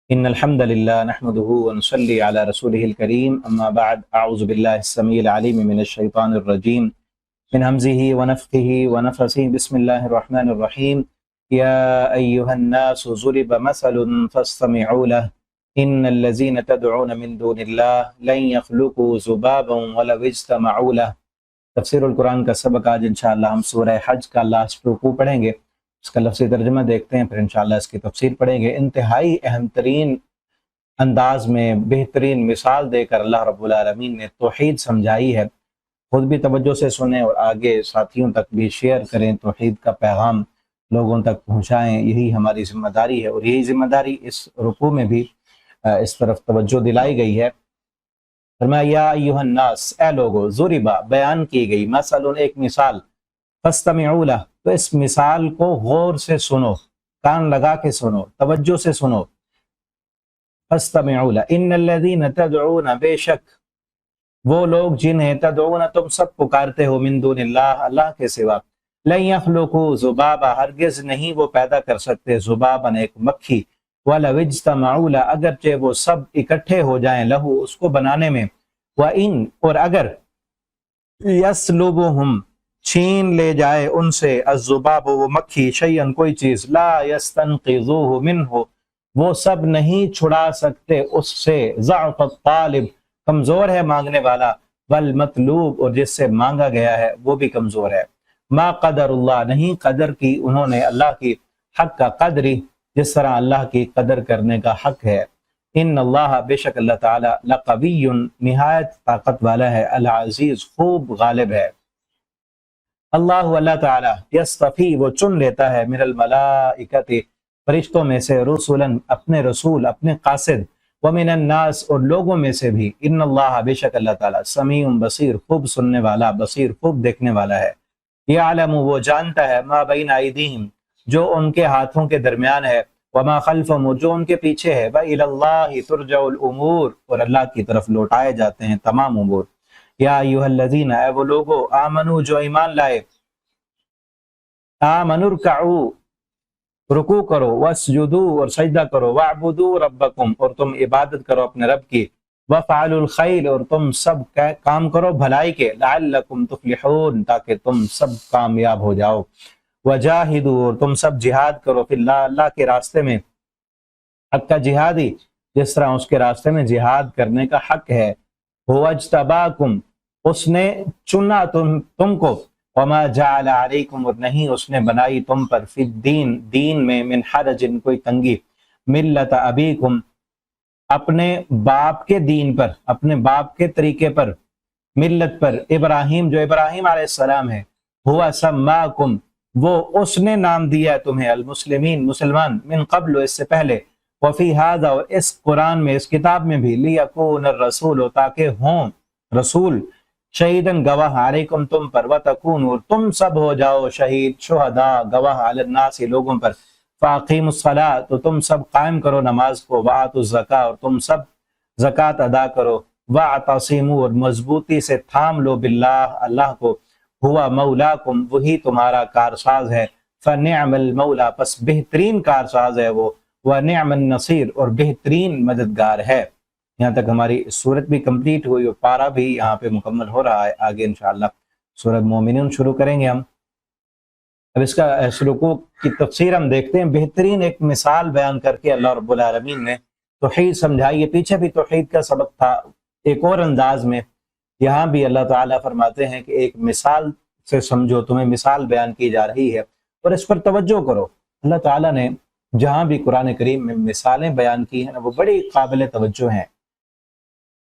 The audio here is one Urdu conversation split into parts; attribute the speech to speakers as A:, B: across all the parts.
A: إن الحمد لله نحمده ونصلي على رسوله الكريم أما بعد أعوذ بالله السميع العليم من الشيطان الرجيم من همزه ونفخه ونفثه بسم الله الرحمن الرحيم يا أيها الناس ضرب مثل فاستمعوا له إن الذين تدعون من دون الله لن يخلقوا ذبابا ولو اجتمعوا له۔ تفسیر القرآن کا سبق آج انشاءاللہ ہم سورہ حج کا لاسٹ رکوع پڑھیں گے، اس کا لفظی ترجمہ دیکھتے ہیں، پھر انشاءاللہ اس کی تفسیر پڑھیں گے۔ انتہائی اہم ترین انداز میں بہترین مثال دے کر اللہ رب العالمین نے توحید سمجھائی ہے۔ خود بھی توجہ سے سنیں اور آگے ساتھیوں تک بھی شیئر کریں، توحید کا پیغام لوگوں تک پہنچائیں، یہی ہماری ذمہ داری ہے، اور یہی ذمہ داری اس رکوع میں بھی اس طرف توجہ دلائی گئی ہے۔ فرمایا یا ایھا الناس، اے لوگو، ضربا بیان کی گئی، مثل ایک مثال، فاستمعوا لہ تو اس مثال کو غور سے سنو، کان لگا کے سنو، توجہ سے سنو۔ فاستمعوا لہ ان الذین تدعون، بے شک وہ لوگ جنہیں تدعون تم سب پکارتے ہو، من دون اللہ، اللہ کے سوا، لن یخلقوا ذبابا ہرگز نہیں وہ پیدا کر سکتے، ذبابا ایک مکھی، وَلَوْ اجْتَمَعُوا لَهُ اگرچہ وہ سب اکٹھے ہو جائیں لہو اس کو بنانے میں، وَإِن اور اگر يَسْلُبُهُمْ چھین لے جائے ان سے الذباب وہ مکھی، شیئن کوئی چیز، لا يَسْتَنْقِذُوهُ مِنْهُ وہ سب نہیں چھڑا سکتے اس سے، ضعف الطالب کمزور ہے مانگنے والا، والمطلوب اور جس سے مانگا گیا ہے وہ بھی کمزور ہے۔ ما قدر اللہ نہیں قدر کی انہوں نے اللہ کی، حق کا قدری جس طرح اللہ کی قدر کرنے کا حق ہے۔ ان اللہ بے شک اللہ تعالی لقوی نہایت طاقت والا ہے، العزیز خوب غالب ہے۔ اللہ تعالی یصطفی وہ چن لیتا ہے، من الملائکۃ فرشتوں میں سے، رسولا اپنے رسول اپنے قاصد، ومن الناس اور لوگوں میں سے بھی، ان اللہ بے شک اللہ تعالی سمیع بصیر خوب سننے والا، بصیر خوب دیکھنے والا ہے۔ یعلم وہ جانتا ہے، ما بین ایدیہم جو ان کے ہاتھوں کے درمیان ہے، وما خلفہم جو ان کے پیچھے ہے، وإلی اللہ ترجع الامور اور اللہ کی طرف لوٹائے جاتے ہیں تمام امور۔ یا ایھا الذین اے وہ لوگو، آمنو جو ایمان لائے، آمنوا ارکعوا رکوع کرو، واسجدوا اور سجدہ کرو، واعبدوا ربکم اور تم عبادت کرو اپنے رب کی، وفعلوا الخیر اور تم سب کام کرو بھلائی کے، لعلکم تفلحون تاکہ تم سب کامیاب ہو جاؤ، وجاہدوا اور تم سب جہاد کرو فی اللہ اللہ کے راستے میں، حق کا جہادی جس طرح اس کے راستے میں جہاد کرنے کا حق ہے، هو اجتباکم اس نے چنا تم کو، وما جعل علیکم اور نہیں اس نے بنائی تم پر، فی الدین دین میں، من حرج کوئی تنگی، ملت ابیکم اپنے باپ کے دین پر، اپنے باپ کے طریقے پر، ملت پر، ابراہیم جو ابراہیم علیہ السلام ہے، ہوا سماکم وہ اس نے نام دیا ہے تمہیں، المسلمین مسلمان، من قبل اس سے پہلے، وفی ھذا اور اس قرآن میں اس کتاب میں بھی، لیکون الرسول تاکہ ہوں رسول، شہیدن گواہ علیکم تم پر، وتکونوا اور تم سب ہو جاؤ شہید، شہداء گواہ، علی الناس لوگوں پر، فاقیموا الصلاۃ تو تم سب قائم کرو نماز کو، وآتوا الزکاۃ اور تم سب زکوٰۃ ادا کرو، واعتصموا اور مضبوطی سے تھام لو، باللہ اللہ کو، ہوا مولاکم وہی تمہارا کارساز ہے، فنعم المولا پس بہترین کارساز ہے وہ، ونعم النصیر اور بہترین مددگار ہے۔ یہاں تک ہماری سورت بھی کمپلیٹ ہوئی اور پارہ بھی یہاں پہ مکمل ہو رہا ہے۔ آگے انشاءاللہ سورت مومنون شروع کریں گے ہم۔ اب اس کا رکوع کی تفسیر ہم دیکھتے ہیں، بہترین ایک مثال بیان کر کے اللہ رب العالمین نے توحید سمجھائی ہے۔ پیچھے بھی توحید کا سبق تھا ایک اور انداز میں، یہاں بھی اللہ تعالیٰ فرماتے ہیں کہ ایک مثال سے سمجھو، تمہیں مثال بیان کی جا رہی ہے اور اس پر توجہ کرو۔ اللہ تعالیٰ نے جہاں بھی قرآن کریم میں مثالیں بیان کی ہیں وہ بڑی قابل توجہ ہیں۔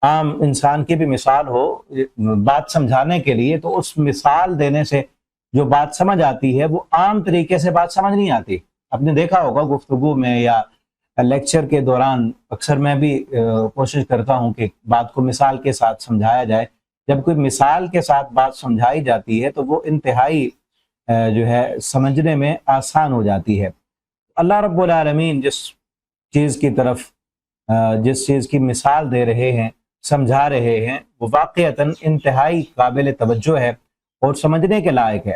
A: عام انسان کی بھی مثال ہو بات سمجھانے کے لیے تو اس مثال دینے سے جو بات سمجھ آتی ہے وہ عام طریقے سے بات سمجھ نہیں آتی۔ آپ نے دیکھا ہوگا گفتگو میں یا لیکچر کے دوران اکثر میں بھی کوشش کرتا ہوں کہ بات کو مثال کے ساتھ سمجھایا جائے۔ جب کوئی مثال کے ساتھ بات سمجھائی جاتی ہے تو وہ انتہائی جو ہے سمجھنے میں آسان ہو جاتی ہے۔ اللہ رب العالمین جس چیز کی مثال دے رہے ہیں، سمجھا رہے ہیں، وہ واقعتاً انتہائی قابل توجہ ہے اور سمجھنے کے لائق ہے۔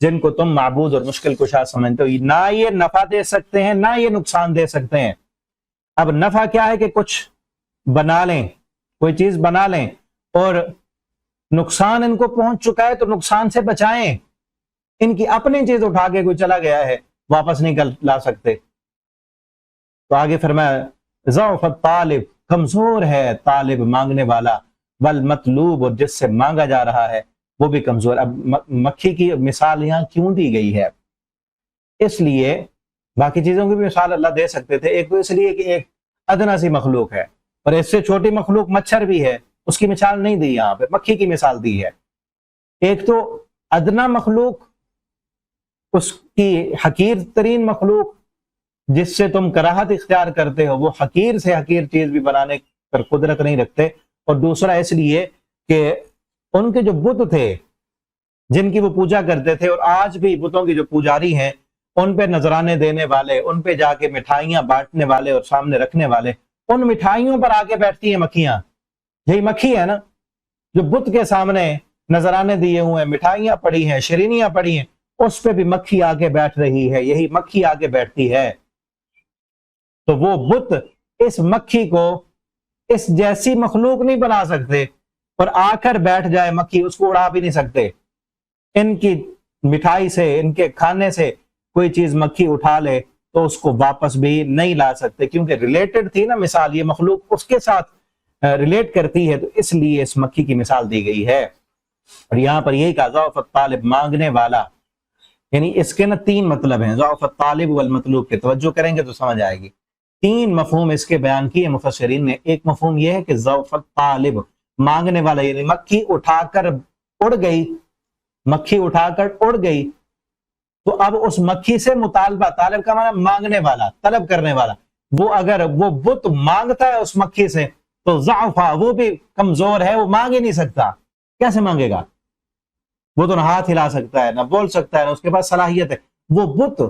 A: جن کو تم معبود اور مشکل کشا سمجھتے ہو، نہ یہ نفع دے سکتے ہیں نہ یہ نقصان دے سکتے ہیں۔ اب نفع کیا ہے کہ کچھ بنا لیں، کوئی چیز بنا لیں، اور نقصان ان کو پہنچ چکا ہے تو نقصان سے بچائیں۔ ان کی اپنی چیز اٹھا کے کوئی چلا گیا ہے، واپس نہیں لا سکتے۔ تو آگے فرمایا ضعف الطالب، کمزور ہے طالب مانگنے والا، والمطلوب، اور جس سے مانگا جا رہا ہے وہ بھی کمزور۔ اب مکھی کی مثال یہاں کیوں دی گئی ہے؟ اس لیے باقی چیزوں کی بھی مثال اللہ دے سکتے تھے، ایک تو اس لیے کہ ایک ادنا سی مخلوق ہے، اور اس سے چھوٹی مخلوق مچھر بھی ہے، اس کی مثال نہیں دی، یہاں پہ مکھی کی مثال دی ہے۔ ایک تو ادنا مخلوق، اس کی حقیر ترین مخلوق جس سے تم کراہت اختیار کرتے ہو، وہ حقیر سے حقیر چیز بھی بنانے پر قدرت نہیں رکھتے۔ اور دوسرا اس لیے کہ ان کے جو بت تھے جن کی وہ پوجا کرتے تھے، اور آج بھی بتوں کی جو پجاری ہیں ان پہ نذرانے دینے والے، ان پہ جا کے مٹھائیاں بانٹنے والے اور سامنے رکھنے والے، ان مٹھائیوں پر آ کے بیٹھتی ہیں مکھیاں۔ یہی مکھی ہے نا جو بت کے سامنے نذرانے دیے ہوئے ہیں، مٹھائیاں پڑی ہیں، شرینیاں پڑی ہیں، اس پہ بھی مکھی آ کے بیٹھ رہی ہے، یہی مکھی آ کے بیٹھتی ہے۔ تو وہ بت اس مکھی کو اس جیسی مخلوق نہیں بنا سکتے، اور آ کر بیٹھ جائے مکھی، اس کو اڑا بھی نہیں سکتے۔ ان کی مٹھائی سے، ان کے کھانے سے کوئی چیز مکھی اٹھا لے تو اس کو واپس بھی نہیں لا سکتے، کیونکہ ریلیٹڈ تھی نا مثال، یہ مخلوق اس کے ساتھ ریلیٹ کرتی ہے، تو اس لیے اس مکھی کی مثال دی گئی ہے۔ اور یہاں پر یہی کہا ضعف الطالب، مانگنے والا، یعنی اس کے نا تین مطلب ہیں، ضعف الطالب والمطلوب کے توجہ کریں گے تو سمجھ آئے گی۔ تین مفہوم اس کے بیان کیے مفسرین نے۔ ایک مفہوم یہ ہے کہ ضعف الطالب، مانگنے والا، یعنی مکھی اٹھا کر اڑ گئی، مکھی اٹھا کر اڑ گئی تو اب اس مکھی سے مطالبہ، طالب کا معنی مانگنے والا، طلب کرنے والا، وہ اگر وہ بت مانگتا ہے اس مکھی سے تو ضعفہ، وہ بھی کمزور ہے، وہ مانگ ہی نہیں سکتا۔ کیسے مانگے گا؟ وہ تو نہ ہاتھ ہلا سکتا ہے، نہ بول سکتا ہے، نہ اس کے پاس صلاحیت ہے۔ وہ بت،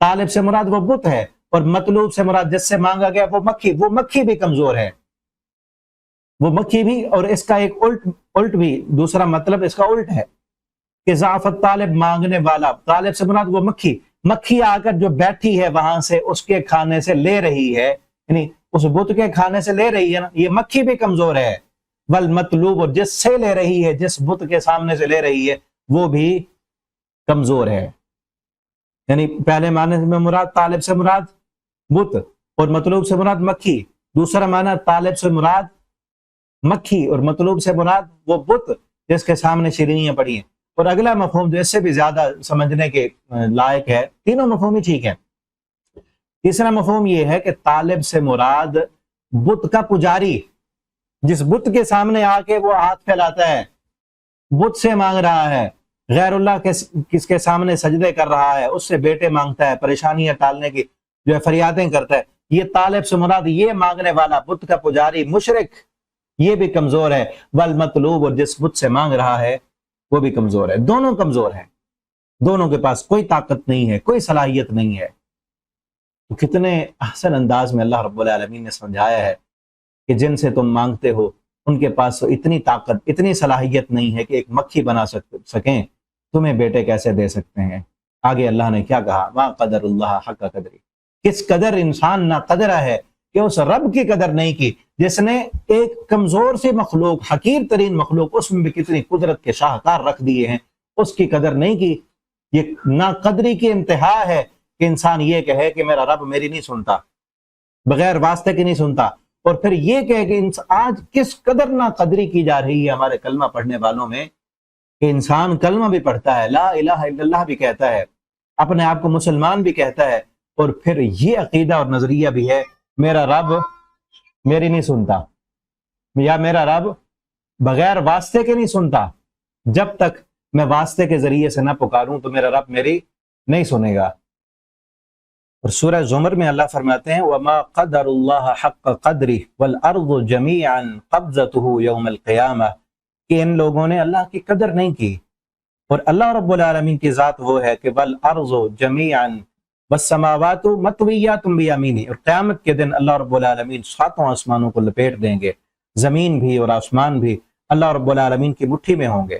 A: طالب سے مراد وہ بت ہے، اور مطلوب سے مراد جس سے مانگا گیا وہ مکھی بھی کمزور ہے، وہ مکھی بھی۔ اور اس کا ایک الٹ بھی، دوسرا مطلب اس کا الٹ ہے کہ ضعف الطالب، مانگنے والا، طالب سے مراد وہ مکھی آ کر جو بیٹھی ہے وہاں سے اس کے کھانے سے لے رہی ہے، یعنی اس بت کے کھانے سے لے رہی ہے نا، یہ مکھی بھی کمزور ہے۔ والمطلوب، اور جس سے لے رہی ہے، جس بت کے سامنے سے لے رہی ہے، وہ بھی کمزور ہے۔ یعنی پہلے معنی میں مراد طالب سے مراد بت، اور مطلوب سے مراد مکھی۔ دوسرا معنی طالب سے مراد مکھی، اور مطلوب سے مراد وہ بت جس کے سامنے شرینیاں پڑی ہیں۔ اور اگلا مفہوم جو اس سے بھی زیادہ سمجھنے کے لائق ہے، تینوں مفہوم ہی ٹھیک ہے۔ تیسرا مفہوم یہ ہے کہ طالب سے مراد بت کا پجاری، جس بت کے سامنے آ کے وہ ہاتھ پھیلاتا ہے، بت سے مانگ رہا ہے، غیر اللہ کس کے سامنے سجدے کر رہا ہے، اس سے بیٹے مانگتا ہے، پریشانیاں ٹالنے کی جو ہے فریادیں کرتا ہے، یہ طالب سے مراد یہ مانگنے والا، بت کا پجاری، مشرک، یہ بھی کمزور ہے۔ والمطلوب، اور جس بت سے مانگ رہا ہے وہ بھی کمزور ہے۔ دونوں کمزور ہیں، دونوں کے پاس کوئی طاقت نہیں ہے، کوئی صلاحیت نہیں ہے۔ تو کتنے احسن انداز میں اللہ رب العالمین نے سمجھایا ہے کہ جن سے تم مانگتے ہو ان کے پاس تو اتنی طاقت، اتنی صلاحیت نہیں ہے کہ ایک مکھی بنا سکیں، تمہیں بیٹے کیسے دے سکتے ہیں؟ آگے اللہ نے کیا کہا؟ ما قدر اللہ حق قدری، کس قدر انسان نا قدرہ ہے کہ اس رب کی قدر نہیں کی جس نے ایک کمزور سی مخلوق، حقیر ترین مخلوق، اس میں بھی کتنی قدرت کے شاہکار رکھ دیے ہیں، اس کی قدر نہیں کی۔ یہ نا قدری کی انتہا ہے کہ انسان یہ کہے کہ میرا رب میری نہیں سنتا، بغیر واسطے کی نہیں سنتا، اور پھر یہ کہے کہ آج کس قدر نا قدری کی جا رہی ہے ہمارے کلمہ پڑھنے والوں میں، کہ انسان کلمہ بھی پڑھتا ہے، لا الہ الا اللہ بھی کہتا ہے، اپنے آپ کو مسلمان بھی کہتا ہے، اور پھر یہ عقیدہ اور نظریہ بھی ہے میرا رب میری نہیں سنتا، یا میرا رب بغیر واسطے کے نہیں سنتا، جب تک میں واسطے کے ذریعے سے نہ پکاروں تو میرا رب میری نہیں سنے گا۔ اور سورہ زمر میں اللہ فرماتے ہیں وَمَا قَدَرُ اللَّهَ حَقَّ قَدْرِهِ وَالْأَرْضُ جَمِيعًا قَبْضَتُهُ يَوْمَ الْقِيَامَةِ، کہ ان لوگوں نے اللہ کی قدر نہیں کی، اور اللہ رب العالمین کی ذات وہ ہے کہ وَالْأَرْضُ جَمِيعًا وَالسَّمَاوَاتُ مَطْوِيَّاتٌ بِيَمِينِهِ، اور قیامت کے دن اللہ رب العالمین ساتوں آسمانوں کو لپیٹ دیں گے، زمین بھی اور آسمان بھی اللہ رب العالمین کی مٹھی میں ہوں گے۔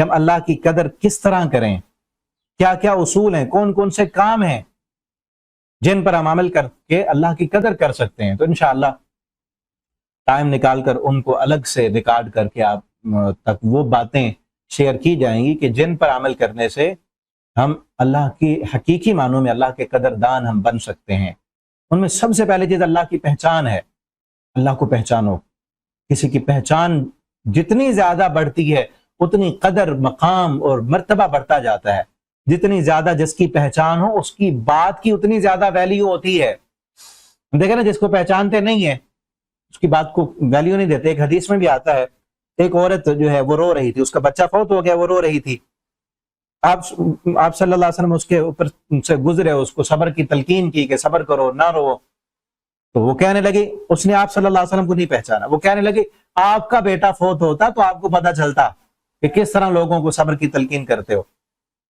A: کہ ہم اللہ کی قدر کس طرح کریں، کیا کیا اصول ہیں، کون کون سے کام ہیں جن پر ہم عمل کر کے اللہ کی قدر کر سکتے ہیں۔ تو انشاءاللہ ٹائم نکال کر ان کو الگ سے ریکارڈ کر کے آپ تک وہ باتیں شیئر کی جائیں گی کہ جن پر عمل کرنے سے ہم اللہ کی حقیقی معنوں میں اللہ کے قدردان ہم بن سکتے ہیں۔ ان میں سب سے پہلے چیز اللہ کی پہچان ہے۔ اللہ کو پہچانو۔ کسی کی پہچان جتنی زیادہ بڑھتی ہے اتنی قدر، مقام اور مرتبہ بڑھتا جاتا ہے۔ جتنی زیادہ جس کی پہچان ہو اس کی بات کی اتنی زیادہ ویلیو ہوتی ہے۔ دیکھیں نا، جس کو پہچانتے نہیں ہیں اس کی بات کو ویلیو نہیں دیتے۔ ایک حدیث میں بھی آتا ہے، ایک عورت جو ہے وہ رو رہی تھی، اس کا بچہ فوت ہو گیا، وہ رو رہی تھی۔ آپ صلی اللہ علیہ وسلم اس کے اوپر سے گزرے، اس کو صبر کی تلقین کی کہ صبر کرو، نہ رو۔ تو وہ کہنے لگی، اس نے آپ صلی اللہ علیہ وسلم کو نہیں پہچانا، وہ کہنے لگی آپ کا بیٹا فوت ہوتا تو آپ کو پتہ چلتا کہ کس طرح لوگوں کو صبر کی تلقین کرتے ہو۔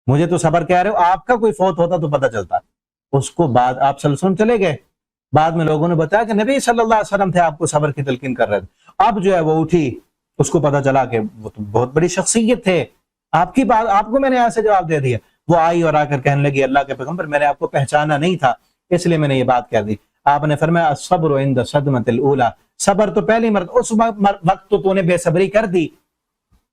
A: مجھے تو صبر کہہ رہے ہو، آپ کا کوئی فوت ہوتا تو پتہ چلتا۔ اس کو بعد آپ صلی اللہ علیہ وسلم چلے گئے، بعد میں لوگوں نے بتایا کہ نبی صلی اللہ علیہ وسلم تھے آپ کو صبر کی تلقین کر رہے تھے۔ اب جو ہے وہ اٹھی، اس کو پتہ چلا کہ وہ تو بہت بڑی شخصیت تھے، آپ کی بات، آپ کو میں نے یہاں سے جواب دے دیا۔ وہ آئی اور آ کر کہنے لگی اللہ کے پیغمبر میں نے آپ کو پہچانا نہیں تھا اس لیے میں نے یہ بات کہہ دی۔ آپ نے فرمایا الصبر عند صدمۃ الاولی، صبر تو پہلی مرتبہ، اس وقت تو نے بے صبری کر دی۔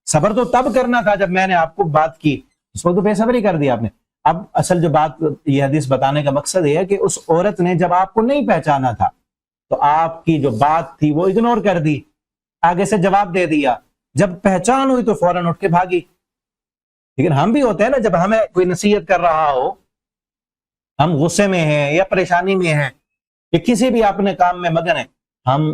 A: صبر تو تب کرنا تھا جب میں نے آپ کو بات کی، اس وقت تو بے صبری کر دی آپ نے۔ اب اصل جو بات یہ حدیث بتانے کا مقصد یہ ہے کہ اس عورت نے جب آپ کو نہیں پہچانا تھا تو آپ کی جو بات تھی وہ اگنور کر دی، آگے سے جواب دے دیا۔ جب پہچان ہوئی تو فوراً اٹھ کے بھاگی۔ لیکن ہم بھی ہوتے ہیں نا، جب ہمیں کوئی نصیحت کر رہا ہو، ہم غصے میں ہیں یا پریشانی میں ہیں یا کسی بھی اپنے کام میں مگن ہیں، ہم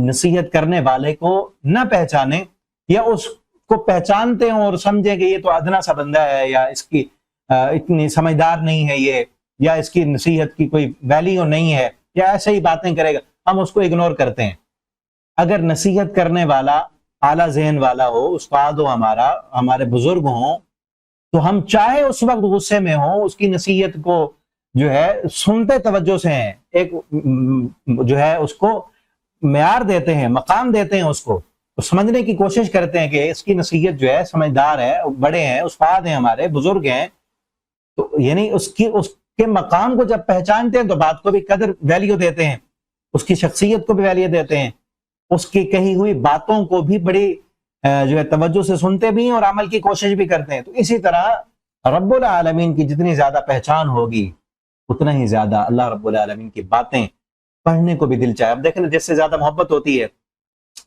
A: نصیحت کرنے والے کو نہ پہچانے یا اس کو پہچانتے ہوں اور سمجھیں کہ یہ تو ادنا سا بندہ ہے یا اس کی اتنی سمجھدار نہیں ہے یہ، یا اس کی نصیحت کی کوئی ویلیو نہیں ہے یا ایسے ہی باتیں کرے گا، ہم اس کو اگنور کرتے ہیں۔ اگر نصیحت کرنے والا اعلیٰ ذہن والا ہو، استاد ہو ہمارا، ہمارے بزرگ ہوں، تو ہم چاہے اس وقت غصے میں ہوں اس کی نصیحت کو جو ہے سنتے توجہ سے ہیں، ایک جو ہے اس کو معیار دیتے ہیں، مقام دیتے ہیں، اس کو سمجھنے کی کوشش کرتے ہیں کہ اس کی نصیحت جو ہے سمجھدار ہے، بڑے ہیں، استاد ہیں، ہمارے بزرگ ہیں، تو یعنی اس کے مقام کو جب پہچانتے ہیں تو بات کو بھی قدر ویلیو دیتے ہیں، اس کی شخصیت کو بھی ویلیو دیتے ہیں، اس کی کہی ہوئی باتوں کو بھی بڑی جو ہے توجہ سے سنتے بھی ہیں اور عمل کی کوشش بھی کرتے ہیں۔ تو اسی طرح رب العالمین کی جتنی زیادہ پہچان ہوگی اتنا ہی زیادہ اللہ رب العالمین کی باتیں پڑھنے کو بھی دل چاہے۔ اب دیکھیں نا، جس سے زیادہ محبت ہوتی ہے،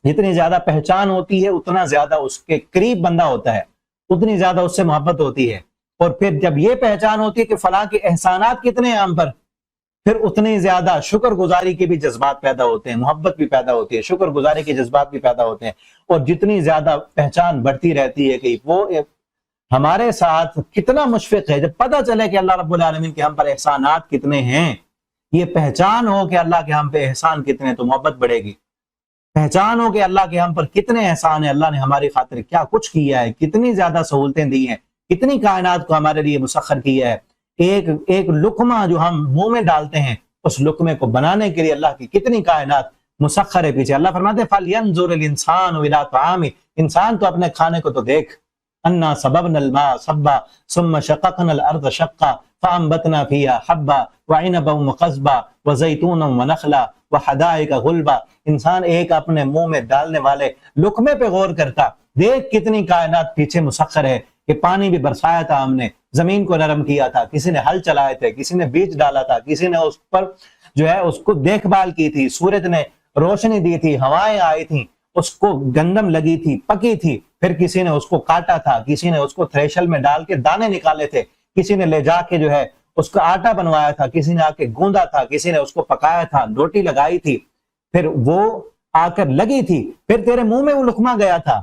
A: جتنی زیادہ پہچان ہوتی ہے اتنا زیادہ اس کے قریب بندہ ہوتا ہے، اتنی زیادہ اس سے محبت ہوتی ہے۔ اور پھر جب یہ پہچان ہوتی ہے کہ فلاں کے احسانات کتنے ہیں ہم پر، پھر اتنی زیادہ شکر گزاری کے بھی جذبات پیدا ہوتے ہیں، محبت بھی پیدا ہوتی ہے، شکر گزاری کے جذبات بھی پیدا ہوتے ہیں۔ اور جتنی زیادہ پہچان بڑھتی رہتی ہے کہ وہ ہمارے ساتھ کتنا مشفق ہے، جب پتہ چلے کہ اللہ رب العالمین کے ہم پر احسانات کتنے ہیں، یہ پہچان ہو کہ اللہ کے ہم پہ احسان کتنے، تو محبت بڑھے گی۔ پہچان ہو کہ اللہ کے ہم پر کتنے احسان ہیں، اللہ نے ہماری خاطر کیا کچھ کیا ہے، کتنی زیادہ سہولتیں دی ہیں، کتنی کائنات کو ہمارے لیے مسخر کیا ہے۔ ایک لقمہ جو ہم منہ میں ڈالتے ہیں، اس لقمے کو بنانے کے لیے اللہ کی کتنی کائنات مسخر ہے پیچھے۔ اللہ فرماتے ہیں فَلْيَنْظُرِ الْإِنسَانُ إِلَىٰ طَعَامِهِ، انسان تو اپنے کھانے کو تو دیکھ۔ أَنَّا صَبَبْنَا الْمَاءَ صَبًّا ثُمَّ شَقَقْنَا الْأَرْضَ شَقًّا فَأَنبَتْنَا فِيهَا حَبًّا وَعِنَبًا وَقَضْبًا وَزَيْتُونًا وَنَخْلًا وَحَدَائِقَ غُلْبًا۔ انسان ایک اپنے منہ میں ڈالنے والے لقمے پہ غور کرتا، دیکھ کتنی کائنات پیچھے مسخر ہے، کہ پانی بھی برسایا تھا ہم نے، زمین کو نرم کیا تھا، کسی نے ہل چلائے تھے، کسی نے بیج ڈالا تھا، کسی نے اس پر جو ہے اس کو دیکھ بھال کی تھی، سورج نے روشنی دی تھی، ہوائیں آئی تھیں، اس کو گندم لگی تھی، پکی تھی، پھر کسی نے اس کو کاٹا تھا، کسی نے اس کو تھریشل میں ڈال کے دانے نکالے تھے، کسی نے لے جا کے جو ہے اس کو آٹا بنوایا تھا، کسی نے آ کے گوندا تھا، کسی نے اس کو پکایا تھا، روٹی لگائی تھی، پھر وہ آ کر لگی تھی، پھر تیرے منہ میں وہ لقمہ گیا تھا،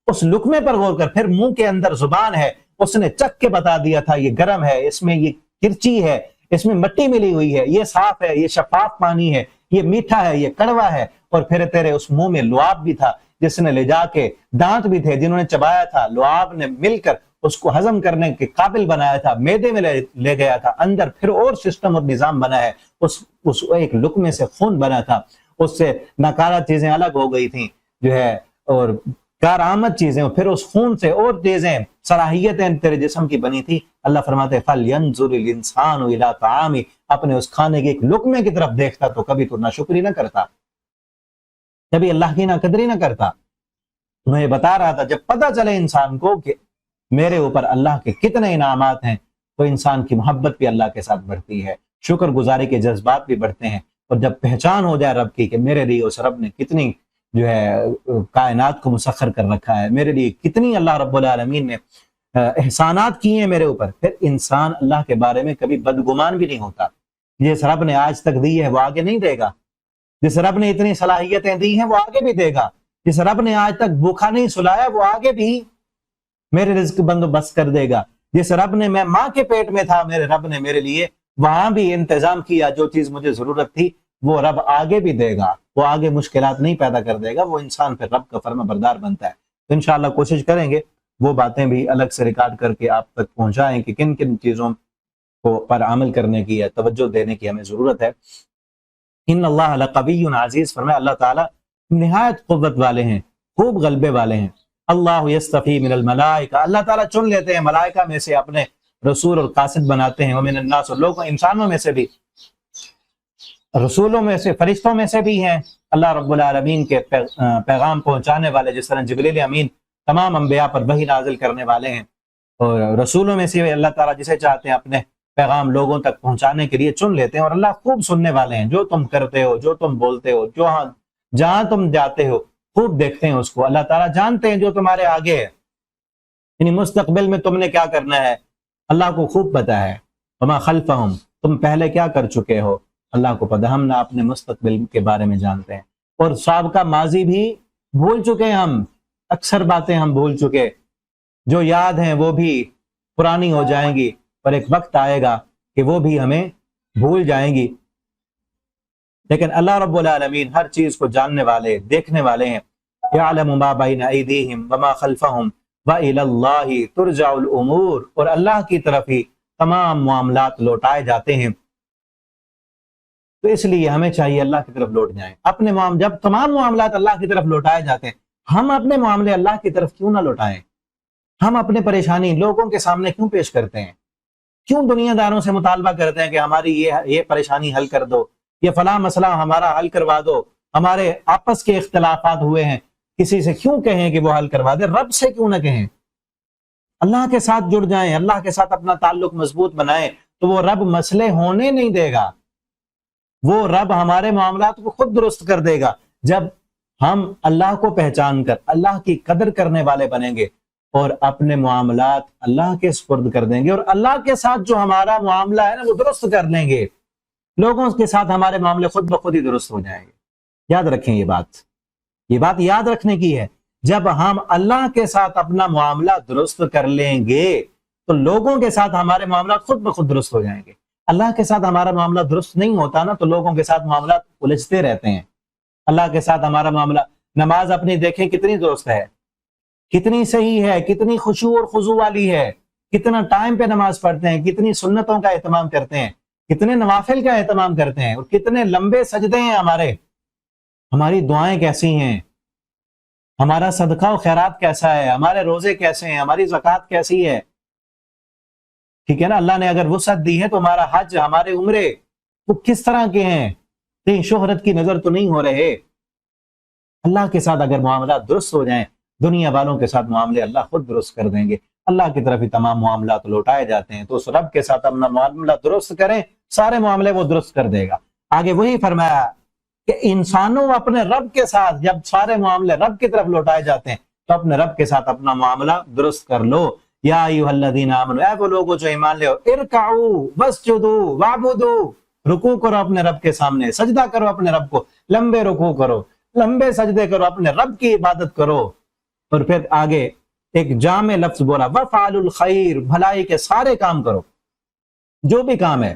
A: اس لقمے پر غور کر، پھر منہ کے اندر زبان ہے، اس نے چکھ کے بتا دیا تھا یہ گرم ہے، اس میں یہ کرچی ہے، اس میں مٹی ملی ہوئی ہے، یہ صاف ہے، یہ شفاف پانی ہے، یہ میٹھا ہے، یہ کڑوا ہے۔ اور پھر تیرے اس منہ میں لعاب بھی تھا، جس نے لے جا کے، دانت بھی تھے جنہوں نے چبایا تھا، لعاب نے مل کر اس کو ہضم کرنے کے قابل بنایا تھا، معدے میں لے گیا تھا، اندر پھر اور سسٹم اور نظام بنا ہے، اس ایک لقمے سے خون بنا تھا، اس سے ناکارہ چیزیں الگ ہو گئی تھیں جو ہے، اور کارآمد چیزیں ہوں، پھر اس خون سے اور چیزیں صلاحیتیں تیرے جسم کی بنی تھی۔ اللہ فرماتے فَلْيَنْظُرِ الْإِنسَانُ إِلَىٰ طَعَامِهِ، اپنے اس کھانے کے ایک لقمے کی طرف دیکھتا تو کبھی تو ناشکری نہ کرتا، کبھی اللہ کی ناقدری نہ کرتا۔ میں یہ بتا رہا تھا جب پتہ چلے انسان کو کہ میرے اوپر اللہ کے کتنے انعامات ہیں تو انسان کی محبت بھی اللہ کے ساتھ بڑھتی ہے، شکر گزاری کے جذبات بھی بڑھتے ہیں، اور جب پہچان ہو جائے رب کی کہ میرے لیے اس رب نے کتنی جو ہے کائنات کو مسخر کر رکھا ہے، میرے لیے کتنی اللہ رب العالمین نے احسانات کیے ہیں میرے اوپر، پھر انسان اللہ کے بارے میں کبھی بدگمان بھی نہیں ہوتا۔ جس رب نے آج تک دی ہے وہ آگے نہیں دے گا، جس رب نے اتنی صلاحیتیں دی ہیں وہ آگے بھی دے گا، جس رب نے آج تک بھوکا نہیں سلایا وہ آگے بھی میرے رزق بندوبست کر دے گا، جس رب نے میں ماں کے پیٹ میں تھا میرے رب نے میرے لیے وہاں بھی انتظام کیا، جو چیز مجھے ضرورت تھی وہ رب آگے بھی دے گا، وہ آگے مشکلات نہیں پیدا کر دے گا، وہ انسان پھر رب کا فرما بردار بنتا ہے۔ تو انشاءاللہ کوشش کریں گے وہ باتیں بھی الگ سے ریکارڈ کر کے آپ تک پہنچائیں کہ کن کن چیزوں کو پر عمل کرنے کی یا توجہ دینے کی ہمیں ضرورت ہے۔ ان اللہ لقوی عزیز، فرمایا اللہ تعالیٰ نہایت قوت والے ہیں، خوب غلبے والے ہیں۔ اللہ یستفی من الملائکہ، اللہ تعالیٰ چن لیتے ہیں ملائکہ میں سے اپنے رسول اور قاصد بناتے ہیں، ومن الناس، لوگوں انسانوں میں سے بھی، رسولوں میں سے، فرشتوں میں سے بھی ہیں اللہ رب العالمین کے پیغام پہنچانے والے، جس طرح جبریل امین تمام انبیاء پر وحی نازل کرنے والے ہیں، اور رسولوں میں سے اللہ تعالیٰ جسے چاہتے ہیں اپنے پیغام لوگوں تک پہنچانے کے لیے چن لیتے ہیں، اور اللہ خوب سننے والے ہیں، جو تم کرتے ہو، جو تم بولتے ہو، جہاں تم جاتے ہو خوب دیکھتے ہیں اس کو، اللہ تعالیٰ جانتے ہیں جو تمہارے آگے ہے، یعنی مستقبل میں تم نے کیا کرنا ہے اللہ کو خوب پتہ ہے، وما خلفہم، تم پہلے کیا کر چکے ہو اللہ کو پتہ، ہم نہ اپنے مستقبل کے بارے میں جانتے ہیں، اور سابقہ ماضی بھی بھول چکے ہیں، ہم اکثر باتیں ہم بھول چکے، جو یاد ہیں وہ بھی پرانی ہو جائیں گی، پر ایک وقت آئے گا کہ وہ بھی ہمیں بھول جائیں گی، لیکن اللہ رب العالمین ہر چیز کو جاننے والے، دیکھنے والے ہیں۔ یعلم ما بین ایدیہم وما خلفہم وإلی اللہ ترجع الامور، اور اللہ کی طرف ہی تمام معاملات لوٹائے جاتے ہیں، تو اس لیے ہمیں چاہیے اللہ کی طرف لوٹ جائیں اپنے جب تمام معاملات اللہ کی طرف لوٹائے جاتے ہیں، ہم اپنے معاملے اللہ کی طرف کیوں نہ لوٹائیں؟ ہم اپنے پریشانی لوگوں کے سامنے کیوں پیش کرتے ہیں؟ کیوں دنیا داروں سے مطالبہ کرتے ہیں کہ ہماری یہ پریشانی حل کر دو، یہ فلاں مسئلہ ہمارا حل کروا دو، ہمارے آپس کے اختلافات ہوئے ہیں، کسی سے کیوں کہیں کہ وہ حل کروا دے؟ رب سے کیوں نہ کہیں؟ اللہ کے ساتھ جڑ جائیں، اللہ کے ساتھ اپنا تعلق مضبوط بنائیں، تو وہ رب مسئلے ہونے نہیں دے گا، وہ رب ہمارے معاملات کو خود درست کر دے گا جب ہم اللہ کو پہچان کر اللہ کی قدر کرنے والے بنیں گے اور اپنے معاملات اللہ کے سپرد کر دیں گے، اور اللہ کے ساتھ جو ہمارا معاملہ ہے نا وہ درست کر لیں گے، لوگوں کے ساتھ ہمارے معاملے خود بخود ہی درست ہو جائیں گے۔ یاد رکھیں یہ بات یاد رکھنے کی ہے، جب ہم اللہ کے ساتھ اپنا معاملہ درست کر لیں گے تو لوگوں کے ساتھ ہمارے معاملات خود بخود درست ہو جائیں گے۔ اللہ کے ساتھ ہمارا معاملہ درست نہیں ہوتا نا تو لوگوں کے ساتھ معاملات الجھتے رہتے ہیں۔ اللہ کے ساتھ ہمارا معاملہ، نماز اپنی دیکھیں کتنی درست ہے، کتنی صحیح ہے، کتنی خشوع اور خضوع والی ہے، کتنا ٹائم پہ نماز پڑھتے ہیں، کتنی سنتوں کا اہتمام کرتے ہیں، کتنے نوافل کا اہتمام کرتے ہیں، اور کتنے لمبے سجدے ہیں ہماری دعائیں کیسی ہیں، ہمارا صدقہ و خیرات کیسا ہے، ہمارے روزے کیسے ہیں، ہماری زکوٰۃ کیسی ہے، ٹھیک ہے نا؟ اللہ نے اگر وسعت دی ہے تو ہمارا حج، ہمارے عمرے وہ کس طرح کے ہیں، کہیں شہرت کی نظر تو نہیں ہو رہے؟ اللہ کے ساتھ اگر معاملات درست ہو جائیں، دنیا والوں کے ساتھ معاملے اللہ خود درست کر دیں گے، اللہ کی طرف ہی تمام معاملات لوٹائے جاتے ہیں، تو اس رب کے ساتھ اپنا معاملہ درست کریں، سارے معاملے وہ درست کر دے گا۔ آگے وہی فرمایا کہ انسانوں اپنے رب کے ساتھ جب سارے معاملے رب کی طرف لوٹائے جاتے ہیں تو اپنے رب کے ساتھ اپنا معاملہ درست کر لو۔ یا ایھا الذین آمنوا، اے وہ لوگوں جو ایمان لے، ارکعوا واسجدوا واعبدوا، رکوع کرو اپنے رب کے سامنے، سجدہ کرو اپنے رب کو، لمبے رکوع کرو، لمبے سجدے کرو، اپنے رب کی عبادت کرو۔ اور پھر آگے ایک جامع لفظ بولا، وفعلوا الخیر، بھلائی کے سارے کام کرو، جو بھی کام ہے،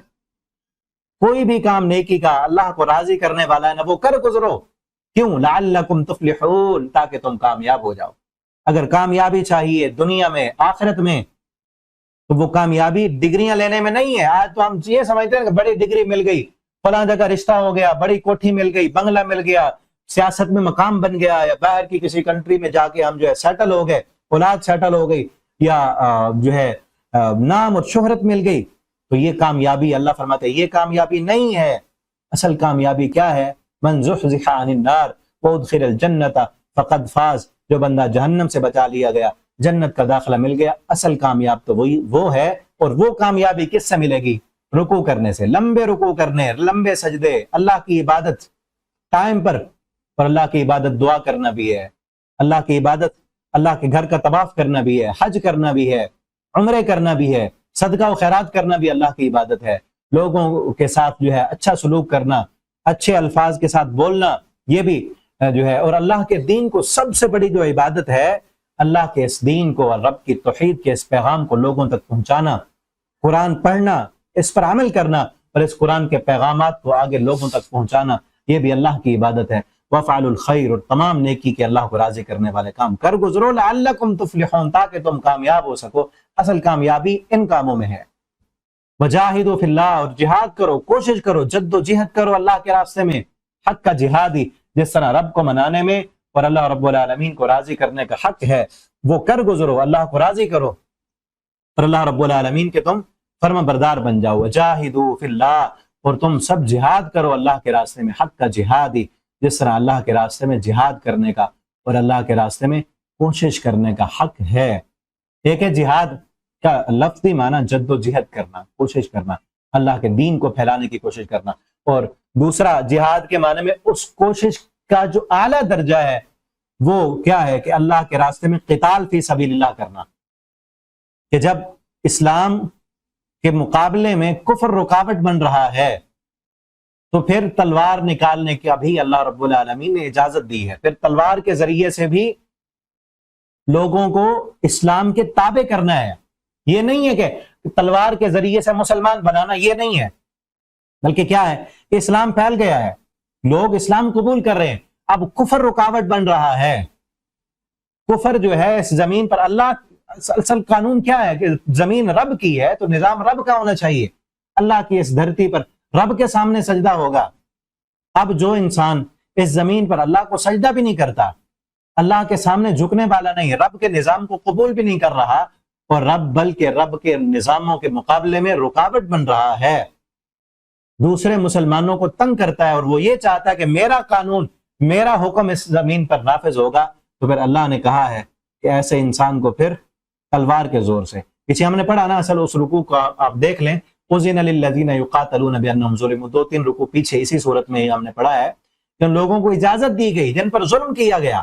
A: کوئی بھی کام نیکی کا اللہ کو راضی کرنے والا ہے نا وہ کر گزرو۔ کیوں؟ لعلکم تفلحون، تاکہ تم کامیاب ہو جاؤ۔ اگر کامیابی چاہیے دنیا میں آخرت میں تو وہ کامیابی ڈگریاں لینے میں نہیں ہے۔ آج تو ہم یہ سمجھتے ہیں کہ بڑی ڈگری مل گئی، فلاں جگہ رشتہ ہو گیا، بڑی کوٹھی مل گئی، بنگلہ مل گیا، سیاست میں مقام بن گیا یا باہر کی کسی کنٹری میں جا کے ہم جو ہے سیٹل ہو گئے، اولاد سیٹل ہو گئی، یا جو ہے نام اور شہرت مل گئی، تو یہ کامیابی، اللہ فرماتے ہیں یہ کامیابی نہیں ہے۔ اصل کامیابی کیا ہے؟ من زحزح عن النار وادخل الجنت فقد فاز، جو بندہ جہنم سے بچا لیا گیا، جنت کا داخلہ مل گیا، اصل کامیاب تو وہ ہے۔ اور وہ کامیابی کس سے ملے گی؟ رکوع کرنے سے، لمبے رکوع کرنے، لمبے سجدے، اللہ کی عبادت ٹائم پر، اور اللہ کی عبادت دعا کرنا بھی ہے، اللہ کی عبادت اللہ کے گھر کا طواف کرنا بھی ہے، حج کرنا بھی ہے، عمرے کرنا بھی ہے، صدقہ و خیرات کرنا بھی اللہ کی عبادت ہے، لوگوں کے ساتھ جو ہے اچھا سلوک کرنا، اچھے الفاظ کے ساتھ بولنا، یہ بھی جو ہے، اور اللہ کے دین کو سب سے بڑی جو عبادت ہے، اللہ کے اس دین کو اور رب کی توحید کے اس پیغام کو لوگوں تک پہنچانا، قرآن پڑھنا، اس پر عمل کرنا، اور اس قرآن کے پیغامات کو آگے لوگوں تک پہنچانا، یہ بھی اللہ کی عبادت ہے۔ وَفْعَلُ الْخَيْرُ، اور تمام نیکی کے اللہ کو راضی کرنے والے کام کر گزرو، لَعَلَّكُمْ تُفْلِحُونَ، تاکہ تم کامیاب ہو سکو۔ اصل کامیابی ان کاموں میں ہے۔ وَجَاهِدُوا فِي اللَّهِ، اور جہاد کرو، کوشش کرو، جد و جہد کرو اللہ کے راستے میں، حق کا جہادی، جس طرح رب کو منانے میں اور اللہ رب العالمین کو راضی کرنے کا حق ہے، وہ کر گزرو، اللہ کو راضی کرو، اور اللہ رب العالمین کے تم فرما بردار بن جاؤ۔ وَجَاهِدُوا فِي اللَّهِ، اور تم سب جہاد کرو اللہ کے راستے میں، حق کا جہادی، جس طرح اللہ کے راستے میں جہاد کرنے کا اور اللہ کے راستے میں کوشش کرنے کا حق ہے۔ ایک ہے جہاد کا لفظی معنی جد و جہد کرنا، کوشش کرنا، اللہ کے دین کو پھیلانے کی کوشش کرنا، اور دوسرا جہاد کے معنی میں اس کوشش کا جو اعلیٰ درجہ ہے وہ کیا ہے کہ اللہ کے راستے میں قتال فی سبیل اللہ کرنا، کہ جب اسلام کے مقابلے میں کفر رکاوٹ بن رہا ہے تو پھر تلوار نکالنے کا بھی اللہ رب العالمین نے اجازت دی ہے، پھر تلوار کے ذریعے سے بھی لوگوں کو اسلام کے تابع کرنا ہے۔ یہ نہیں ہے کہ تلوار کے ذریعے سے مسلمان بنانا، یہ نہیں ہے، بلکہ کیا ہے کہ اسلام پھیل گیا ہے، لوگ اسلام قبول کر رہے ہیں، اب کفر رکاوٹ بن رہا ہے۔ کفر جو ہے اس زمین پر، اللہ اصل قانون کیا ہے کہ زمین رب کی ہے تو نظام رب کا ہونا چاہیے، اللہ کی اس دھرتی پر رب کے سامنے سجدہ ہوگا۔ اب جو انسان اس زمین پر اللہ کو سجدہ بھی نہیں کرتا، اللہ کے سامنے جھکنے والا نہیں، رب کے نظام کو قبول بھی نہیں کر رہا، اور بلکہ رب کے نظاموں کے مقابلے میں رکاوٹ بن رہا ہے، دوسرے مسلمانوں کو تنگ کرتا ہے، اور وہ یہ چاہتا ہے کہ میرا قانون، میرا حکم اس زمین پر نافذ ہوگا، تو پھر اللہ نے کہا ہے کہ ایسے انسان کو پھر تلوار کے زور سے، پیچھے ہم نے پڑھا نا، اصل اس رکوع کو آپ دیکھ لیں، اذن للذین یقاتلون بانہم ظلموا، 2-3 رکوع پیچھے اسی صورت میں ہم نے پڑھا ہے کہ ان لوگوں کو اجازت دی گئی جن پر ظلم کیا گیا،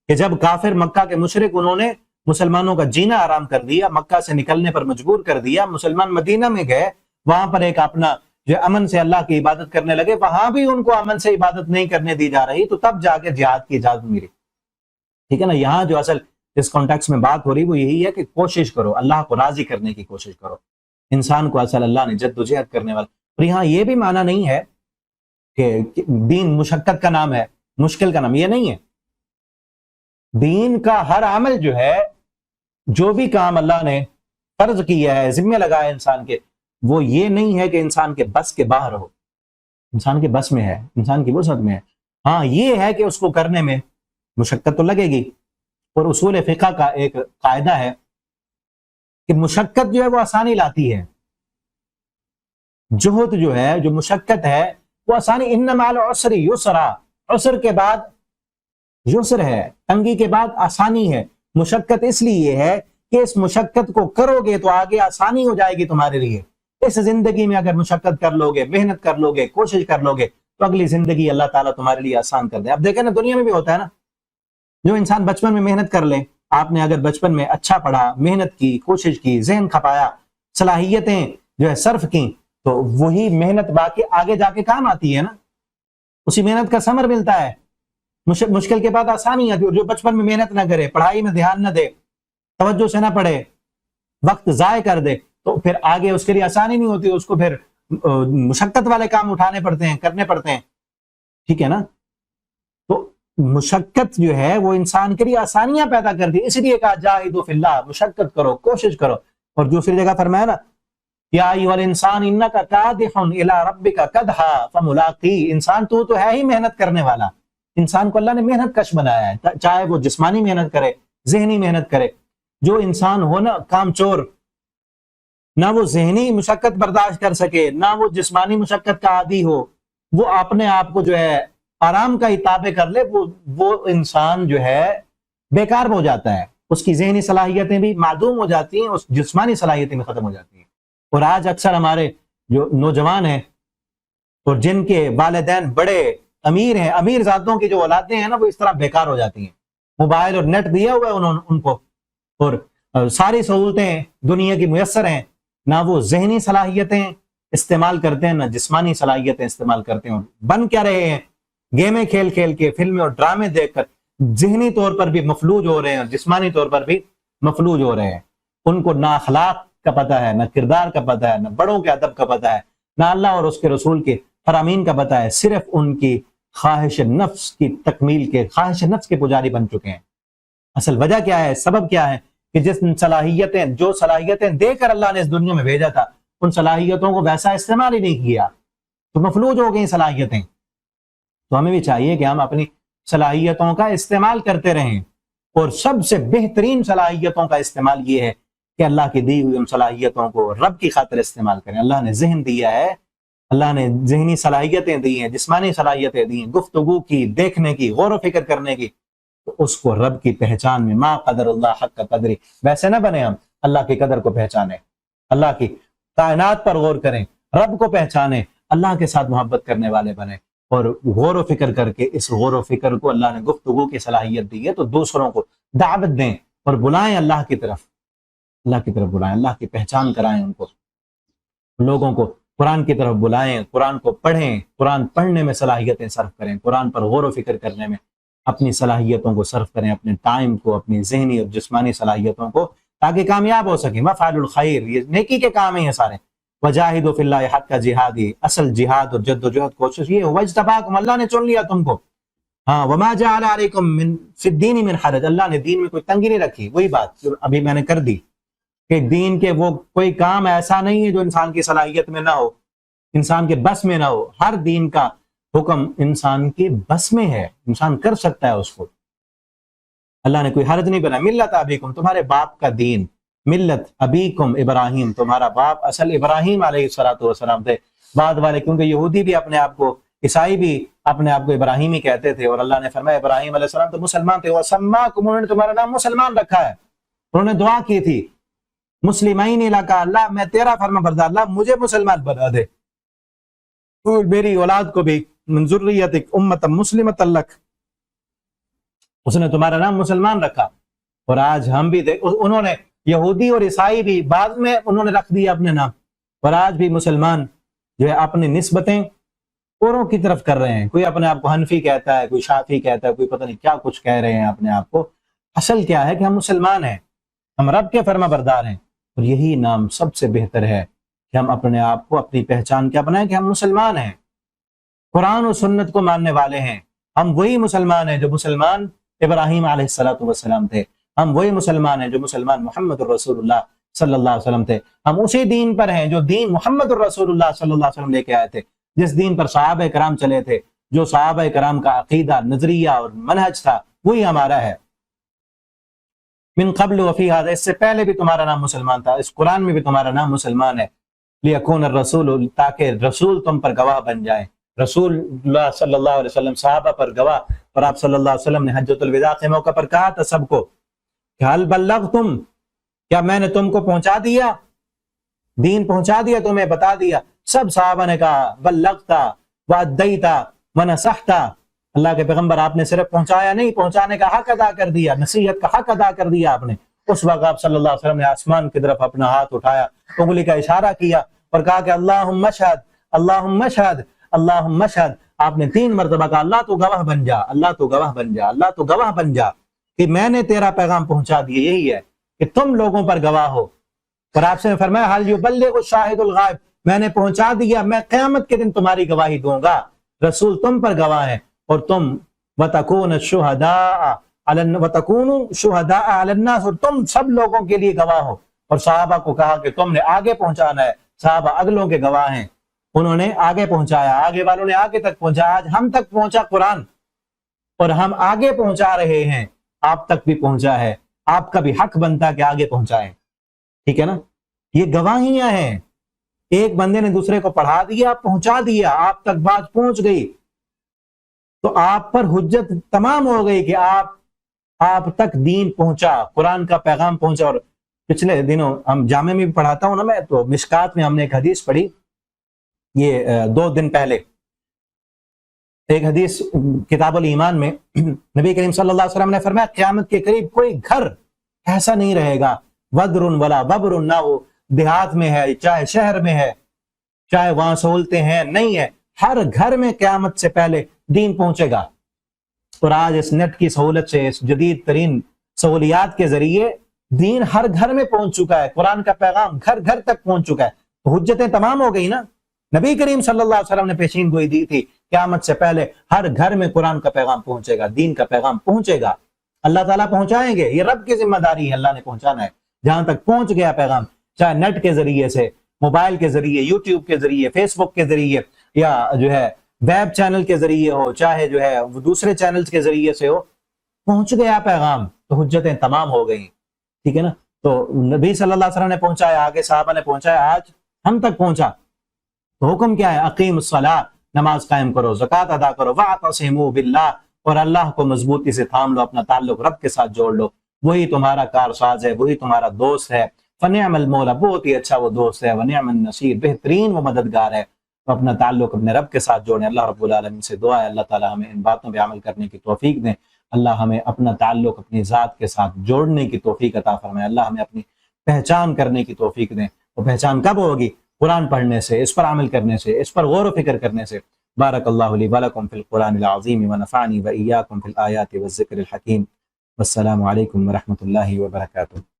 A: کہ جب کافر مکہ کے مشرک انہوں نے مسلمانوں کا جینا آرام کر دیا، مکہ سے نکلنے پر مجبور کر دیا، مسلمان مدینہ میں گئے، وہاں پر ایک اپنا جو امن سے اللہ کی عبادت کرنے لگے، وہاں بھی ان کو امن سے عبادت نہیں کرنے دی جا رہی، تو تب جا کے جہاد کی اجازت ملی۔ ٹھیک ہے نا، یہاں جو اصل اس کانٹیکس میں بات ہو رہی وہ یہی ہے کہ کوشش کرو، اللہ کو راضی کرنے کی کوشش کرو، انسان کو اصل اللہ نے جد و جہد کرنے والا، اور یہاں یہ بھی معنی نہیں ہے کہ دین مشقت کا نام ہے، مشکل کا نام، یہ نہیں ہے۔ دین کا ہر عمل جو ہے، جو بھی کام اللہ نے فرض کیا ہے، ذمہ لگایا انسان کے، وہ یہ نہیں ہے کہ انسان کے بس کے باہر ہو، انسان کے بس میں ہے، انسان کی وسعت میں ہے۔ ہاں یہ ہے کہ اس کو کرنے میں مشقت تو لگے گی، اور اصول فقہ کا ایک قاعدہ ہے کہ مشقت جو ہے وہ آسانی لاتی ہے، جہد جو ہے، جو مشقت ہے وہ آسانی، ان مع العسر یسرا، عسر کے بعد یسر ہے، تنگی کے بعد آسانی ہے۔ مشقت اس لیے ہے کہ اس مشقت کو کرو گے تو آگے آسانی ہو جائے گی تمہارے لیے۔ اس زندگی میں اگر مشقت کر لو گے، محنت کر لو گے، کوشش کر لو گے، تو اگلی زندگی اللہ تعالیٰ تمہارے لیے آسان کر دے۔ اب دیکھیں نا، دنیا میں بھی ہوتا ہے نا، جو انسان بچپن میں محنت کر لے، آپ نے اگر بچپن میں اچھا پڑھا، محنت کی، کوشش کی، ذہن کھپایا، صلاحیتیں جو ہے صرف کی، تو وہی محنت باقی آگے جا کے کام آتی ہے نا، اسی محنت کا ثمر ملتا ہے۔ مشکل کے بعد آسانی آتی ہے، اور جو بچپن میں محنت نہ کرے، پڑھائی میں دھیان نہ دے، توجہ سے نہ پڑھے، وقت ضائع کر دے، تو پھر آگے اس کے لیے آسانی نہیں ہوتی، اس کو پھر مشقت والے کام اٹھانے پڑتے ہیں، کرنے پڑتے ہیں۔ ٹھیک ہے نا، تو مشقت جو ہے وہ انسان کے لیے آسانیاں پیدا کرتی ہے، اس لیے کہا جاہدوا فی اللہ، مشقت کرو، کوشش کرو۔ اور دوسری جگہ فرمایا نا، یا ایھا الانسان انک کادح الی ربک کدحا فملاقیہ، انسان تو ہے ہی محنت کرنے والا، انسان کو اللہ نے محنت کش بنایا ہے، چاہے وہ جسمانی محنت کرے، ذہنی محنت کرے۔ جو انسان ہو نا کام چور، نہ وہ ذہنی مشقت برداشت کر سکے، نہ وہ جسمانی مشقت کا عادی ہو، وہ اپنے آپ کو جو ہے آرام کا تابع کر لے، وہ انسان جو ہے بیکار ہو جاتا ہے، اس کی ذہنی صلاحیتیں بھی معدوم ہو جاتی ہیں، اس جسمانی صلاحیتیں بھی ختم ہو جاتی ہیں۔ اور آج اکثر ہمارے جو نوجوان ہیں اور جن کے والدین بڑے امیر ہیں، امیر ذاتوں کی جو اولادیں ہیں نا، وہ اس طرح بیکار ہو جاتی ہیں۔ موبائل اور نیٹ دیا ہوا ہے انہوں نے ان کو، اور ساری سہولتیں دنیا کی میسر ہیں، نہ وہ ذہنی صلاحیتیں استعمال کرتے ہیں، نہ جسمانی صلاحیتیں استعمال کرتے ہیں، اور بن کیا رہے ہیں؟ گیمیں کھیل کھیل کے، فلمیں اور ڈرامے دیکھ کر ذہنی طور پر بھی مفلوج ہو رہے ہیں اور جسمانی طور پر بھی مفلوج ہو رہے ہیں۔ ان کو نہ اخلاق کا پتہ ہے، نہ کردار کا پتہ ہے، نہ بڑوں کے ادب کا پتہ ہے، نہ اللہ اور اس کے رسول کے فرامین کا پتہ ہے، صرف ان کی خواہش نفس کی تکمیل کے، خواہش نفس کے پجاری بن چکے ہیں۔ اصل وجہ کیا ہے؟ سبب کیا ہے؟ کہ جو صلاحیتیں دے کر اللہ نے اس دنیا میں بھیجا تھا، ان صلاحیتوں کو ویسا استعمال ہی نہیں کیا، تو مفلوج ہو گئی صلاحیتیں۔ تو ہمیں بھی چاہیے کہ ہم اپنی صلاحیتوں کا استعمال کرتے رہیں، اور سب سے بہترین صلاحیتوں کا استعمال یہ ہے کہ اللہ کی دی ہوئی ان صلاحیتوں کو رب کی خاطر استعمال کریں۔ اللہ نے ذہن دیا ہے، اللہ نے ذہنی صلاحیتیں دی ہیں، جسمانی صلاحیتیں دی ہیں، گفتگو کی، دیکھنے کی، غور و فکر کرنے کی، تو اس کو رب کی پہچان میں ما قدر اللہ حق قدری، ویسے نہ بنے ہم، اللہ کی قدر کو پہچانیں، اللہ کی کائنات پر غور کریں، رب کو پہچانیں، اللہ کے ساتھ محبت کرنے والے بنیں، اور غور و فکر کر کے اس غور و فکر کو اللہ نے گفتگو کی صلاحیت دی ہے تو دوسروں کو دعوت دیں اور بلائیں اللہ کی طرف بلائیں، اللہ کی پہچان کرائیں، ان کو، لوگوں کو قرآن کی طرف بلائیں، قرآن کو پڑھیں، قرآن پڑھنے میں صلاحیتیں صرف کریں، قرآن پر غور و فکر کرنے میں اپنی صلاحیتوں کو صرف کریں، اپنے ٹائم کو، اپنی ذہنی اور جسمانی صلاحیتوں کو، تاکہ کامیاب ہو سکیں۔ وفعل الخیر، یہ نیکی کے کام ہیں یہ سارے۔ وجاہدوا فی اللہ حق جہادی، اصل جہاد اور جد و جہد کوشش یہ واجتباکم، اللہ نے چن لیا تم کو۔ ہاں، وما جعل علیکم فی الدین من حرج، اللہ نے دین میں کوئی تنگی نہیں رکھی۔ وہی بات جو ابھی میں نے کر دی کہ دین کے وہ کوئی کام ایسا نہیں ہے جو انسان کی صلاحیت میں نہ ہو، انسان کے بس میں نہ ہو۔ ہر دین کا حکم انسان کے بس میں ہے، انسان کر سکتا ہے اس کو۔ اللہ نے کوئی حرج نہیں بنا۔ ملت ابیکم، تمہارے باپ کا دین، ملت ابیکم ابراہیم، تمہارا باپ اصل ابراہیم علیہ السلام تھے۔ بعد والے کیونکہ یہودی بھی اپنے آپ کو، عیسائی بھی اپنے آپ کو ابراہیمی کہتے تھے، اور اللہ نے فرمایا ابراہیم علیہ السلام تو مسلمان تھے، وَسَمَّاكُمْ، انہوں نے تمہارا نام مسلمان رکھا ہے، انہوں نے دعا کی تھی مسلمین علاقہ، اللہ میں تیرا فرما بردار، اللہ مجھے مسلمان بنا دے اور میری اولاد کو بھی، من ذریتک امۃ مسلمۃ لک، اس نے تمہارا نام مسلمان رکھا۔ اور آج ہم بھی انہوں نے، یہودی اور عیسائی بھی بعد میں انہوں نے رکھ دیا اپنے نام، اور آج بھی مسلمان جو ہے اپنی نسبتیں اوروں کی طرف کر رہے ہیں۔ کوئی اپنے آپ کو حنفی کہتا ہے، کوئی شافعی کہتا ہے، کوئی پتہ نہیں کیا کچھ کہہ رہے ہیں اپنے آپ کو۔ اصل کیا ہے کہ ہم مسلمان ہیں، ہم رب کے فرما بردار ہیں، اور یہی نام سب سے بہتر ہے کہ ہم اپنے آپ کو، اپنی پہچان کیا بنائیں کہ ہم مسلمان ہیں، قرآن و سنت کو ماننے والے ہیں۔ ہم وہی مسلمان ہیں جو مسلمان ابراہیم علیہ السلام تھے، ہم وہی مسلمان ہیں جو مسلمان محمد الرسول اللہ صلی اللہ علیہ وسلم تھے، ہم اسی دین پر ہیں جو دین محمد الرسول اللہ صلی اللہ علیہ وسلم لے کے آئے تھے، جس دین پر صحابہ کرام چلے تھے، جو صحابہ کرام کا عقیدہ، نظریہ اور منہج تھا، وہی ہمارا ہے۔ من قبل وفی ھذا، اس سے پہلے بھی تمہارا نام مسلمان تھا، اس قرآن میں بھی تمہارا نام مسلمان ہے۔ لیکون الرسول، تاکہ رسول تم پر گواہ بن جائیں، رسول اللہ صلی اللہ علیہ وسلم صحابہ پر گواہ، اور آپ صلی اللہ علیہ وسلم نے حجۃ الوداع کے موقع پر کہا تھا سب کو کہ حل بلغتم، کیا میں نے تم کو پہنچا دیا، دین پہنچا دیا، تمہیں بتا دیا؟ سب صحابہ نے کہا بلغتا وادیتا ونصحتا، اللہ کے پیغمبر آپ نے صرف پہنچایا نہیں، پہنچانے کا حق ادا کر دیا، نصیحت کا حق ادا کر دیا آپ نے۔ اس وقت آپ صلی اللہ علیہ وسلم نے آسمان کی طرف اپنا ہاتھ اٹھایا، انگلی کا اشارہ کیا اور کہا کہ اللہم اشہد، اللہم اشہد، اللہم اشہد۔ آپ نے 3 مرتبہ کہا اللہ تو گواہ بن جا، اللہ تو گواہ بن جا، اللہ تو گواہ بن جا کہ میں نے تیرا پیغام پہنچا دیا، یہی ہے کہ تم لوگوں پر گواہ ہو۔ اور آپ سے فرمایا حل یبلغ الشاہد الغائب، میں نے پہنچا دیا، میں قیامت کے دن تمہاری گواہی دوں گا، رسول تم پر گواہ ہیں، اور تم وتکون شہداء علی الناس، اور تم سب لوگوں کے لیے گواہ ہو۔ اور صحابہ کو کہا کہ تم نے آگے پہنچانا ہے، صحابہ اگلوں کے گواہ ہیں، انہوں نے آگے پہنچایا، آگے والوں نے آگے تک پہنچایا، آج ہم تک پہنچا قرآن، اور ہم آگے پہنچا رہے ہیں، آپ تک بھی پہنچا ہے، آپ کا بھی حق بنتا کہ آگے پہنچائیں، ٹھیک ہے نا؟ یہ گواہیاں ہیں، ایک بندے نے دوسرے کو پڑھا دیا، پہنچا دیا، آپ تک بات پہنچ گئی، تو آپ پر حجت تمام ہو گئی کہ آپ تک دین پہنچا، قرآن کا پیغام پہنچا۔ اور پچھلے دنوں ہم جامع میں بھی پڑھاتا ہوں نا میں، تو مشکات میں ہم نے ایک حدیث پڑھی، یہ 2 دن پہلے ایک حدیث کتاب الایمان میں نبی کریم صلی اللہ علیہ وسلم نے فرمایا قیامت کے قریب کوئی گھر ایسا نہیں رہے گا، ودر ولا وبر، نہ وہ دیہات میں ہے چاہے شہر میں ہے، چاہے وہاں سہولتیں ہیں نہیں ہے، ہر گھر میں قیامت سے پہلے دین پہنچے گا۔ اور آج اس نیٹ کی سہولت سے، اس جدید ترین سہولیات کے ذریعے دین ہر گھر میں پہنچ چکا ہے، قرآن کا پیغام گھر گھر تک پہنچ چکا ہے، تو حجتیں تمام ہو گئی نا۔ نبی کریم صلی اللہ علیہ وسلم نے پیشین گوئی دی تھی قیامت سے پہلے ہر گھر میں قرآن کا پیغام پہنچے گا، دین کا پیغام پہنچے گا، اللہ تعالیٰ پہنچائیں گے، یہ رب کی ذمہ داری ہے، اللہ نے پہنچانا ہے۔ جہاں تک پہنچ گیا پیغام، چاہے نیٹ کے ذریعے سے، موبائل کے ذریعے، یوٹیوب کے ذریعے، فیس بک کے ذریعے، یا جو ہے ویب چینل کے ذریعے ہو، چاہے جو ہے دوسرے چینلز کے ذریعے سے ہو، پہنچ گیا پیغام، تو حجتیں تمام ہو گئیں، ٹھیک ہے نا؟ تو نبی صلی اللہ علیہ وسلم نے پہنچایا، آگے صحابہ نے پہنچایا، آج ہم تک پہنچا، تو حکم کیا ہے؟ اقیم الصلاۃ، نماز قائم کرو، زکوٰۃ ادا کرو، واعتصموا باللہ، اور اللہ کو مضبوطی سے تھام لو، اپنا تعلق رب کے ساتھ جوڑ لو، وہی تمہارا کارساز ہے، وہی تمہارا دوست ہے، فنعم المولا، بہت ہی اچھا وہ دوست ہے، ونعم النصیر، بہترین وہ مددگار ہے۔ تو اپنا تعلق اپنے رب کے ساتھ جوڑیں۔ اللہ رب العالمین سے دعا ہے اللہ تعالی ہمیں ان باتوں پہ عمل کرنے کی توفیق دیں، اللہ ہمیں اپنا تعلق اپنی ذات کے ساتھ جوڑنے کی توفیق عطا فرمائے، اللہ ہمیں اپنی پہچان کرنے کی توفیق دیں۔ وہ پہچان کب ہوگی؟ قرآن پڑھنے سے، اس پر عمل کرنے سے، اس پر غور و فکر کرنے سے۔ بارک اللہ لی ولکم فی القرآن العظیم ونفعنی وإیاکم فی الآیات والذکر الحکیم۔ والسلام علیکم ورحمۃ اللہ وبرکاتہ۔